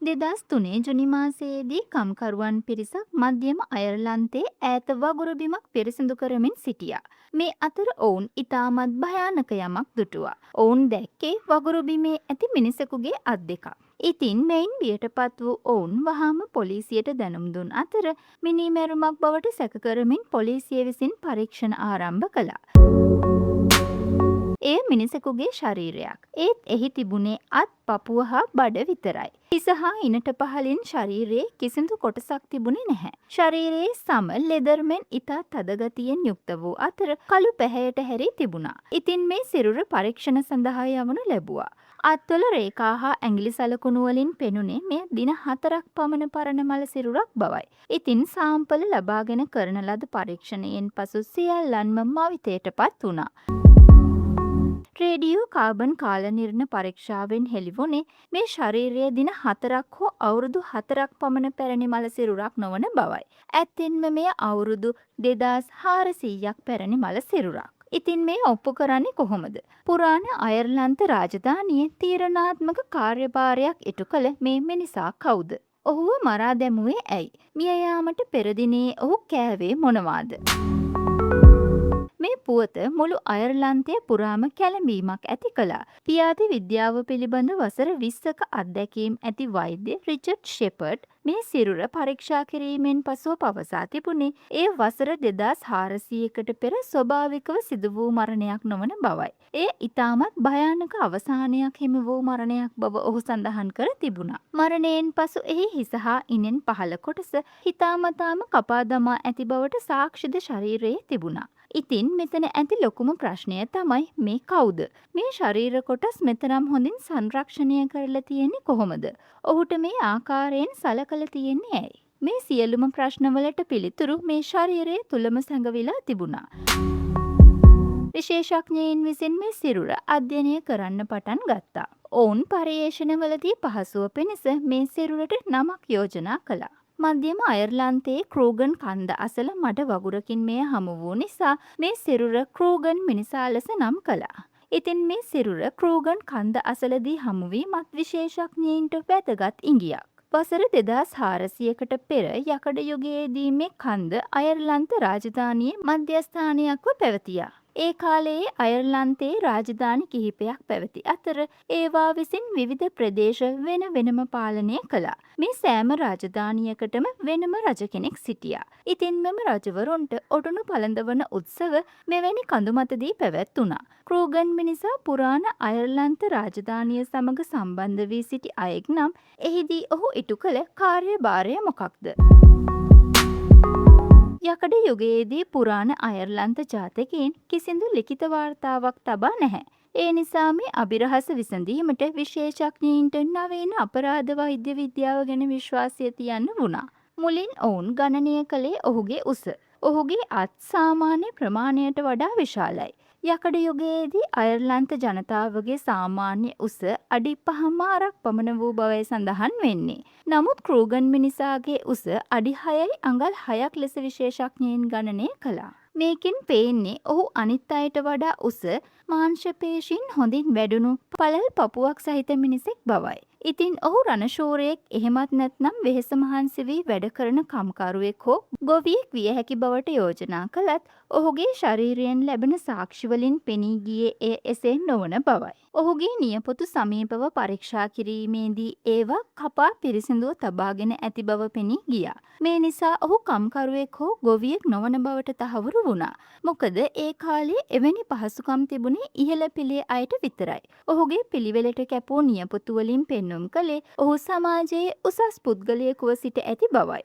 2003 ජුනි මාසයේදී කම්කරුවන් පිරිසක් මධ්‍යම අයර්ලන්තයේ ඈත වගුරු බිමක් පිරිසිදු කරමින් සිටියා. මේ අතර ඔවුන් ඉතාමත් භයානක යමක් දුටුවා. ඔවුන් දැක්කේ වගුරු බිමේ ඇති මිනිසෙකුගේ අත් දෙකක්. ඉතින් මෙයින් බියටපත් වූ ඔවුන් වහාම පොලිසියට දැනුම් දුන් අතර මිනීමැරුමක් බවට සැක කරමින් පොලිසිය විසින් පරීක්ෂණ ආරම්භ කළා. එය මිනිසෙකුගේ ශරීරයක්. ඒත් එහි තිබුණේ අත්, පපුව හා බඩ විතරයි. හිස හා ඉනට පහළින් ශරීරයේ කිසිදු කොටසක් තිබුණේ නැහැ. ශරීරයේ සම ලෙදර්මෙන් ඉතා තදගතියෙන් යුක්ත වූ අතර කළු පැහැයට හැරී තිබුණා. ඉතින් මේ සිරුර පරීක්ෂණ සඳහා යවනු ලැබුවා. අත්වල රේඛා හා ඇඟිලි සලකුණු වලින් පෙනුනේ මෙය දින 4ක් පමණ පරණ මල සිරුරක් බවයි. ඉතින් සාම්පල ලබාගෙන කරන ලද පරීක්ෂණයෙන් පසු සියල්ලන්ම මවිතයටපත් වුණා. රේඩියෝ කාබන් කාලනිර්ණ පරීක්ෂාවෙන් හෙළිවුණේ මේ ශරීරයේ දින 4ක් හෝ අවුරුදු 4ක් පමණ පැරණි මල සිරුරක් නොවන බවයි. ඇත්තෙන්ම මෙය අවුරුදු 2400ක් පැරණි මල සිරුරක්. ඉතින් මේ ඔප්පු කරන්නේ කොහොමද? පුරාණ අයර්ලන්ත රාජධානියේ තීරණාත්මක කාර්යභාරයක් ඉටු කළ මේ මිනිසා කවුද? ඔහුව මරා දැමුවේ ඇයි? මිය යාමට පෙර දිනේ ඔහු කෑවේ මොනවාද? මේ පුවත මුළු අයර්ලන්තය පුරාම කැළඹීමක් ඇති කළා. පියාති විද්‍යාව පිළිබඳ වසර 20ක අත්දැකීම් ඇති වෛද්‍ය රිචඩ් ෂෙපර්ඩ් මේ සිරුර පරීක්ෂා කිරීමෙන් පසුව පවසා තිබුණේ ඒ වසර 2400කට පෙර ස්වභාවිකව සිදු වූ මරණයක් නොවන බවයි. එය ඉතාමත් භයානක අවසානයක් හිමි වූ මරණයක් බව ඔහු සඳහන් කර තිබුණා. මරණයෙන් පසු එහි හිස හා ඉනෙන් පහළ කොටස හිතාමතාම කපා දමා ඇති බවට සාක්ෂිද ශරීරයේ තිබුණා. ඉතින් මෙතන ඇති ලොකුම ප්‍රශ්නය තමයි මේ කවුද? මේ ශරීර කොටස් මෙතරම් හොඳින් සංරක්ෂණය කරලා තියෙන්නේ කොහොමද? ඔහුට මේ ආකාරයෙන් සලකලා තියෙන්නේ ඇයි? මේ සියලුම ප්‍රශ්නවලට පිළිතුරු මේ ශරීරය තුලම සැඟවිලා තිබුණා. විශේෂඥයින් විසින් මේ සිරුර අධ්‍යයනය කරන්න පටන් ගත්තා. ඔවුන් පර්යේෂණවලදී පහසුව පිණිස මේ සිරුරට නමක් යෝජනා කළා. මධ්‍යම අයර්ලන්තයේ ක්‍රූගන් කන්ද අසල මඩ වගුරකින් මෙය හමු වූ නිසා මේ සිරුර ක්‍රූගන් මිනිසා ලෙස නම් කළා. ඉතින් මේ සිරුර ක්‍රූගන් කන්ද අසලදී හමු වීමත් විශේෂඥයින්ට වැදගත් ඉඟියක්. වසර 2400කට පෙර යකඩ යුගයේදී මේ කන්ද අයර්ලන්ත රාජධානියේ මධ්‍යස්ථානයක්ව පැවතියා. ඒ කාලයේ අයර්ලන්තයේ රාජධානි කිහිපයක් පැවති අතර ඒවා විසින් විවිධ ප්‍රදේශ වෙන වෙනම පාලනය කළා. මේ සෑම රාජධානියකටම වෙනම රජ කෙනෙක් සිටියා. ඉතින් මෙම රජවරුන්ට ඔටුනු පළඳවන උත්සව මෙවැනි කඳුමතදී පැවැත්වුණා. ක්‍රූගන් මිනිසා පුරාණ අයර්ලන්ත රාජධානිය සමග සම්බන්ධ වී සිටි අයෙක් නම් එහිදී ඔහු ඉටු කළ කාර්යභාරය මොකක්ද? යකඩ යුගයේදී පුරාණ අයර්ලන්ත ජාතකයෙන් කිසිදු ලිඛිත වාර්තාවක් තබා නැහැ. ඒ නිසා මේ අභිරහස විසඳීමට විශේෂඥයින්ට නවීන අපරාධ වෛද්‍ය විද්‍යාව ගැන විශ්වාසය තියන්න වුණා. මුලින් ඔවුන් ගණනය කළේ ඔහුගේ උස. ඔහුගේ අත් සාමාන්‍ය ප්‍රමාණයට වඩා විශාලයි. යකඩ යුගයේදී අයර්ලන්ත ජනතාවගේ සාමාන්‍ය උස අඩි 5මාරක් පමණ වූ බවයි සඳහන් වෙන්නේ. නමුත් ක්‍රූගන් මිනිසාගේ උස අඩි 6යි අඟල් 6ක් ලෙස විශේෂඥයින් ගණනය කළා. මේකෙන් පේන්නේ ඔහු අනිත් අයට වඩා උස මාංශපේශීන් හොඳින් වැඩුණු පළල් පපුවක් සහිත මිනිසෙක් බවයි. ඉතින් ඔහු රණශූරයෙක් එහෙමත් නැත්නම් වෙහෙස මහන්සි වී වැඩ කරන කම්කරුවෙක් හෝ ගොවියෙක් විය හැකි බවට යෝජනා කළත් ඔහුගේ ශරීරයෙන් ලැබෙන සාක්ෂි වලින් පෙනී ගියේ එය එසේ නොවන බවයි. ඔහුගේ නියපොතු සමීපව පරීක්ෂා කිරීමේදී ඒවා කපා පිරිසිදුව තබාගෙන ඇති බව පෙනී ගියා. මේ නිසා ඔහු කම්කරුවෙක් හෝ ගොවියෙක් නොවන බවට තහවුරු වුණා. මොකද ඒ කාලේ එවැනි පහසුකම් තිබුණේ ඉහළ පෙළේ අයට විතරයි. ඔහුගේ පිළිවෙලට කැපූ නියපොතු වලින් පෙන්නුම් කළේ ඔහු සමාජයේ උසස් පුද්ගලයෙකුව සිට ඇති බවයි.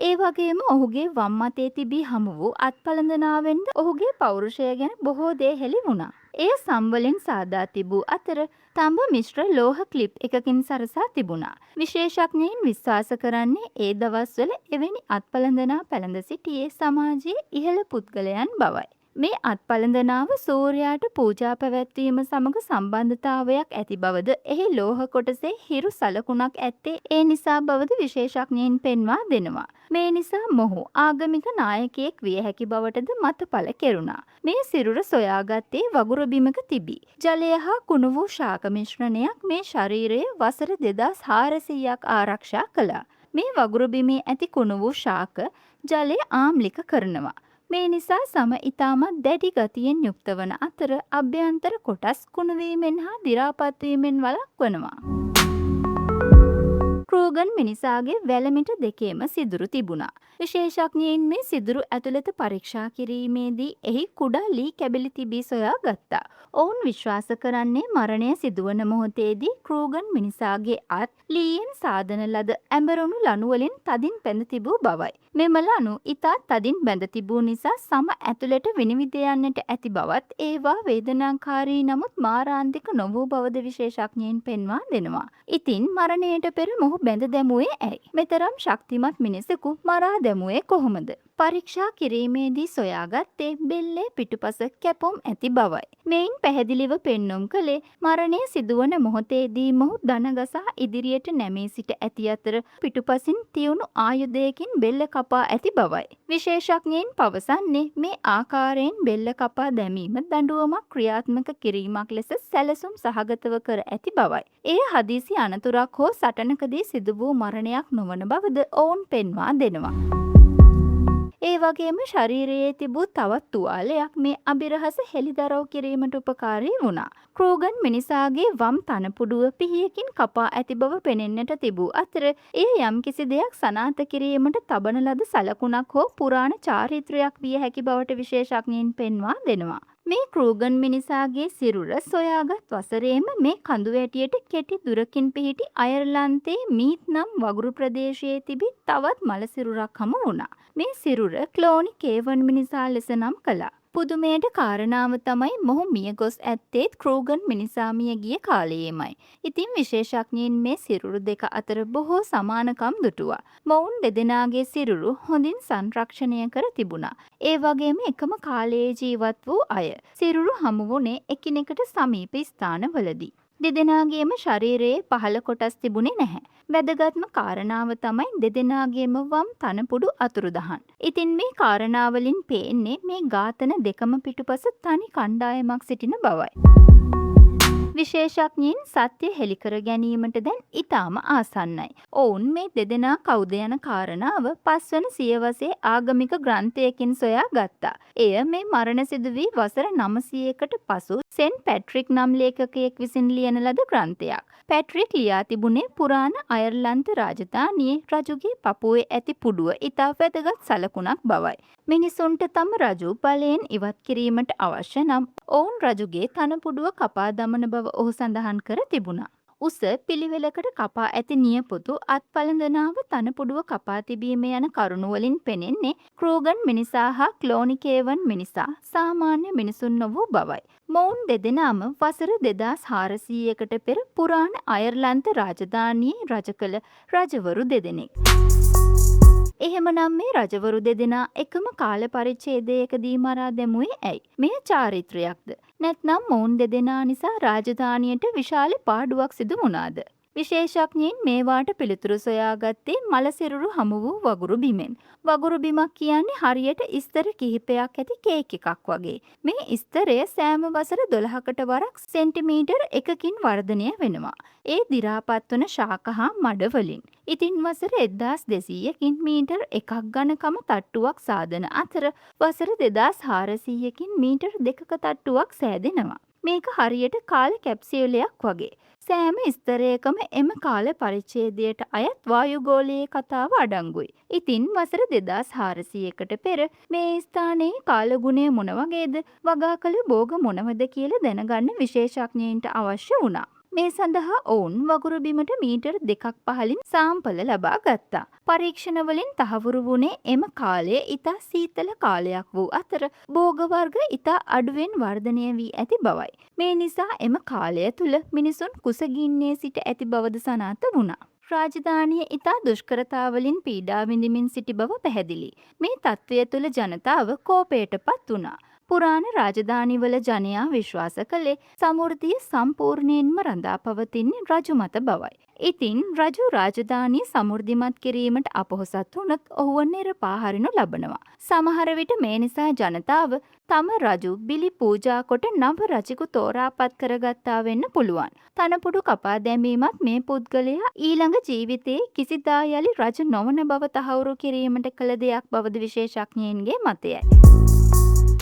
ඒ වගේම ඔහුගේ වම් අතේ තිබී හමු වූ අත්පලඳනාවෙන්ද ඔහුගේ පෞරුෂය ගැන බොහෝ දේ හෙළි වුණා. එය සම්වලින් සාදා තිබූ අතර තඹ මිශ්‍ර ලෝහ ක්ලිප් එකකින් සරසා තිබුණා. විශේෂඥයින් විශ්වාස කරන්නේ ඒ දවස්වල එවැනි අත්පලඳනා පැළඳ සිටියේ සමාජයේ ඉහළ පුද්ගලයන් බවයි. මේ අත්පලඳනාව සූර්යාට පූජා පැවැත්වීම සමග සම්බන්ධතාවයක් ඇති බවද එහි ලෝහ කොටසේ හිරු සලකුණක් ඇත්තේ ඒ නිසා බවද විශේෂඥයින් පෙන්වා දෙනවා. මේ නිසා මොහු ආගමික නායකයෙක් විය හැකි බවටද මතපල කෙරුණා. මේ සිරුර සොයාගත්තේ වගුරු බිමක තිබී. ජලය හා කුණු වූ ශාක මිශ්‍රණයක් මේ ශරීරය වසර 2400ක් ආරක්ෂා කළා. මේ වගුරු බිමේ ඇති කුණු වූ ශාක ජලය ආම්ලික කරනවා. මේ නිසා සම ඉතාමත් දැඩි ගතියෙන් යුක්ත වන අතර අභ්‍යන්තර කොටස් කුණුවීමෙන් හා දි รา පත් වීමෙන් වළක්වනවා. ක්‍රූගන් මිනිසාගේ වැලමිට දෙකේම සිදුරු තිබුණා. විශේෂඥයින් මේ සිදුරු ඇතුළත පරීක්ෂා කිරීමේදී එහි කුඩා ලී කැබිලි තිබී සොයා ගත්තා. ඔවුන් විශ්වාස කරන්නේ මරණය සිදුවන මොහොතේදී ක්‍රූගන් මිනිසාගේ අත් ලීයෙන් සාදන ලද ඇඹරුණු ලණු වලින් තදින් බැඳ තිබූ බවයි. මෙම ලණු ඉතා තදින් බැඳ තිබූ නිසා සම ඇතුළට විනිවිද යන්නට ඇති බවත් ඒවා වේදනාකාරී නමුත් මාරාන්තික නොවූ බවද විශේෂඥයින් පෙන්වා දෙනවා. ඉතින් මරණයට පෙර මොහු බැඳ දැමුවේ ඇයි? මෙතරම් ශක්තිමත් මිනිසෙකු මරා දැමුවේ කොහොමද? පරීක්ෂා කිරීමේදී සොයාගත්තේ බෙල්ලේ පිටුපස කැපුම් ඇති බවයි. මෙයින් පැහැදිලිව පෙන්නුම් කළේ මරණය සිදුවන මොහොතේදී මොහු දනගසා ඉදිරියට නැමී සිට ඇති අතර පිටුපසින් තියුණු ආයුධයකින් බෙල්ල කපා ඇති බවයි. විශේෂඥයින් පවසන්නේ මේ ආකාරයෙන් බෙල්ල කපා දැමීම දඬුවමක් ක්‍රියාත්මක කිරීමක් ලෙස සැලසුම් සහගතව කර ඇති බවයි. එය හදිසි අනතුරක් හෝ සටනකදී සිදු වූ මරණයක් නොවන බවද ඔවුන් පෙන්වා දෙනවා. ඒ වගේම ශරීරයේ තිබූ තවත් තුවාලයක් මේ අභිරහස හෙළිදරව් කිරීමට උපකාරී වුණා. ක්‍රූගන් මිනිසාගේ වම් තනපුඩුව පිහියකින් කපා ඇති බව පෙනෙන්නට තිබූ අතර එය යම්කිසි දෙයක් සනාථ කිරීමට තබන ලද සලකුණක් හෝ පුරාණ චාරිත්‍රයක් විය හැකි බවට විශේෂඥයින් පෙන්වා දෙනවා. මේ ක්‍රූගන් මිනිසාගේ සිරුර සොයාගත් වසරේම මේ කඳු වැටියට කෙටි දුරකින් පිහිටි අයර්ලන්තයේ මීත් නම් වගුරු ප්‍රදේශයේ තිබි තවත් මල සිරුරක් හමු වුණා. මේ සිරුර ක්ලෝනි කේවන් මිනිසා ලෙස නම් කළා. පුදුමයට කාරණාව තමයි මොහු මිය ගොස් ඇත්තේත් ක්‍රූගන් මිනිසා මිය ගිය කාලයේමයි. ඉතින් විශේෂඥයින් මේ සිරුරු දෙක අතර බොහෝ සමානකම් දුටුවා. මොවුන් දෙදෙනාගේ සිරුරු හොඳින් සංරක්ෂණය කර තිබුණා. ඒ වගේම එකම කාලයේ ජීවත් වූ අය සිරුරු හමු වුණේ එකිනෙකට සමීප ස්ථානවලදී. දෙදෙනාගේම ශරීරයේ පහළ කොටස් තිබුණේ නැහැ. වැදගත්ම කාරණාව තමයි දෙදෙනාගේම වම් තනපුඩු අතුරුදහන්. ඉතින් මේ කාරණාවලින් පේන්නේ මේ ඝාතන දෙකම පිටුපස තනි කණ්ඩායමක් සිටින බවයි. විශේෂඥයින් සත්‍ය හෙළි කර ගැනීමට දැන් ඊටාම ආසන්නයි. ඔවුන් මේ දෙදෙනා කවුද යන කාරණාව පස්වන සියවසේ ආගමික ග්‍රන්ථයකින් සොයා ගත්තා. එය මේ මරණ සිදු වී වසර 900කට පසු සෙන්ට් පැට්‍රික් නම් ලේඛකයෙක් විසින් ලියන ලද ග්‍රන්ථයක්. පැට්‍රික් ලියා තිබුණේ පුරාණ අයර්ලන්ත රාජධානියේ රජුගේ පපුවේ ඇති පුඩුව ඉතා වැදගත් සලකුණක් බවයි. මිනිසුන්ට තම රජු බලයෙන් ඉවත් කිරීමට අවශ්‍ය නම් ඔවුන් රජුගේ තනපුඩුව කපා දමන බව ඔහු සඳහන් කර තිබුණා. උස පිළිවෙලකට කපා ඇති නියපොතු අත්පලඳනාව තනපුඩුව කපා තිබීම යන කරුණු වලින් පෙනෙන්නේ ක්‍රූගන් මිනිසා හා ක්ලෝනි කේවන් මිනිසා සාමාන්‍ය මිනිසුන් නොවූ බවයි. මොවුන් දෙදෙනාම වසර 2400කට පෙර පුරාණ අයර්ලන්ත රාජධානියේ රජ කළ රජවරු දෙදෙනෙක්. එහෙමනම් මේ රජවරු දෙදෙනා එකම කාල පරිච්ඡේදයකදී මරා දැමුවේ ඇයි? මෙය චාරිත්‍රයක්ද? නැත්නම් මොවුන් දෙදෙනා නිසා රාජධානියට විශාල පාඩුවක් සිදු වුණාද? විශේෂඥයින් මේවාට පිළිතුරු සොයාගත්තේ මල සිරුරු හමු වූ වගුරු බිමෙන්. වගුරු බිමක් කියන්නේ හරියට ස්තර කිහිපයක් ඇති කේක් එකක් වගේ. මේ ස්තරය සෑම වසර 12කට වරක් සෙන්ටිමීටර් 1කින් වර්ධනය වෙනවා. ඒ දි รา පත් වන ශාක හා මඩ වලින්. ඉතින් වසර 1200කින් මීටර් 1ක් ඝනකම තට්ටුවක් සාදන අතර වසර 2400කින් මීටර් 2ක තට්ටුවක් සෑදෙනවා. මේක හරියට කාල කැප්සියුලයක් වගේ. සෑම ස්තරයකම එම කාල පරිච්ඡේදයට අයත් වායුගෝලීය කතාව අඩංගුයි. ඉතින් වසර 2400කට පෙර මේ ස්ථානයේ කාලගුණය මොන වගේද, වගා කළ භෝග මොනවද කියලා දැනගන්න විශේෂඥයින්ට අවශ්‍ය වුණා. මේ සඳහා ඔවුන් වගුරු බිමට මීටර් 2ක් පහළින් සාම්පල ලබා ගත්තා. පරීක්ෂණ වලින් තහවුරු වුණේ එම කාලය ඉතා සීතල කාලයක් වූ අතර භෝග වර්ග ඉතා අඩුවෙන් වර්ධනය වී ඇති බවයි. මේ නිසා එම කාලය තුල මිනිසුන් කුසගින්නේ සිට ඇති බවද සනාථ වුණා. රාජධානිය ඉතා දුෂ්කරතාවලින් පීඩා විඳිමින් සිටි බව පැහැදිලි. මේ තත්ත්වය තුළ ජනතාව කෝපයටපත් වුණා. පුරාණ රාජධානිවල ජනයා විශ්වාස කළේ සමෘද්ධිය සම්පූර්ණයෙන්ම රඳා පවතින්නේ රජු මත බවයි. ඉතින් රජු රාජධානිය සමෘද්ධිමත් කිරීමට අපොහොසත් වුණොත් ඔහුව නිරපා හරිනු ලබනවා. සමහර විට මේ නිසා ජනතාව තම රජු බිලි පූජා කොට නව රජෙකු තෝරාපත් කරගත්තා වෙන්න පුළුවන්. තනපුඩු කපා දැමීමත් මේ පුද්ගලයා ඊළඟ ජීවිතයේ කිසිදා යලි රජ නොවන බව තහවුරු කිරීමට කළ දෙයක් බවද විශේෂඥයින්ගේ මතයයි.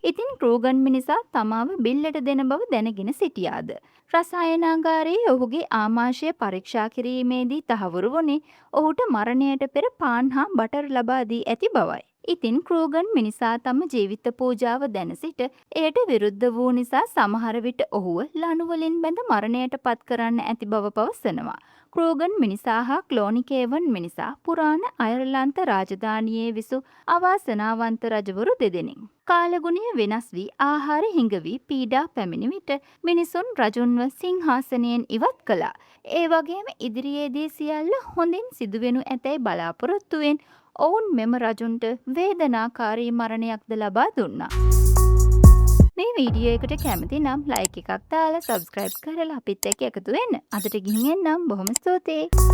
ඉතින් ක්‍රූගන් මිනිසා තමාව බිල්ලට දෙන බව දැනගෙන සිටියාද. රසායනාගාරයේ ඔහුගේ ආමාශය පරීක්ෂා කිරීමේදී තහවුරු වුණේ ඔහුට මරණයට පෙර පාන් හා බටර් ලබා දී ඇති බවයි. ඉතින් ක්‍රූගන් මිනිසා තම ජීවිත පූජාව දැන සිට එයට විරුද්ධ වූ නිසා සමහර විට ඔහුව ලණුවලින් බැඳ මරණයට පත් කරන්න ඇති බව පවසනවා. ක්‍රූගන් මිනිසා හා ක්ලෝනිකේවන් මිනිසා පුරාණ අයර්ලන්ත රාජධානියේ විසු අවාසනාවන්ත රජවරු දෙදෙනෙක්. කාලගුණය වෙනස් වී ආහාර හිඟවී පීඩා පැමිණි විට මිනිසුන් රජුන්ව සිංහාසනයෙන් ඉවත් කළා. ඒ වගේම ඉදිරියේදී සියල්ල හොඳින් සිදුවෙනු ඇතැයි බලාපොරොත්තුවෙන් ඔවුන් මෙම රජුන්ට වේදනාකාරී මරණයක්ද ලබා දුන්නා. මේ වීඩියෝ එකට කැමති නම් ලයික් එකක් දාලා සබ්ස්ක්‍රයිබ් කරලා අපිත් එක්ක එකතු වෙන්න. අදට ගිහින් එන්නම්. බොහොම ස්තුතියි.